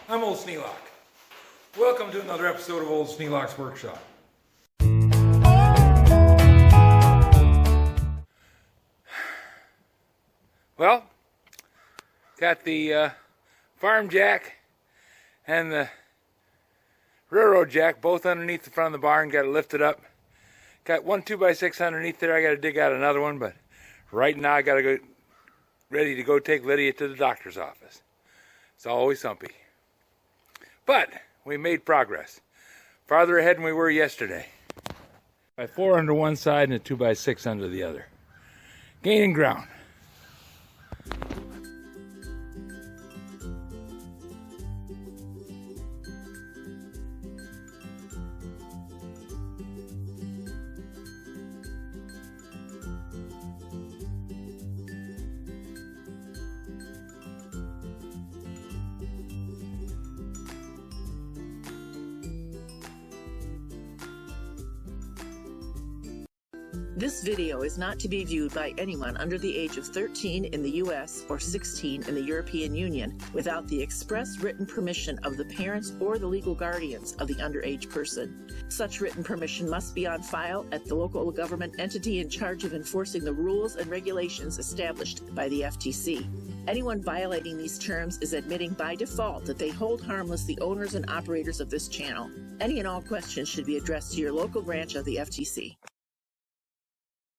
I'm Old Sneelock. Welcome to another episode of Old Sneelock's Workshop. Well, got the farm jack and the railroad jack both underneath the front of the barn. Got it lifted up. Got one 2x6 underneath there. I got to dig out another one, but right now I got to go ready to go take Lydia to the doctor's office. It's always humpy. But we made progress. Farther ahead than we were yesterday. By 4 under one side and a 2x6 under the other. Gaining ground. This video is not to be viewed by anyone under the age of 13 in the U.S. or 16 in the European Union without the express written permission of the parents or the legal guardians of the underage person. Such written permission must be on file at the local government entity in charge of enforcing the rules and regulations established by the FTC. Anyone violating these terms is admitting by default that they hold harmless the owners and operators of this channel. Any and all questions should be addressed to your local branch of the FTC.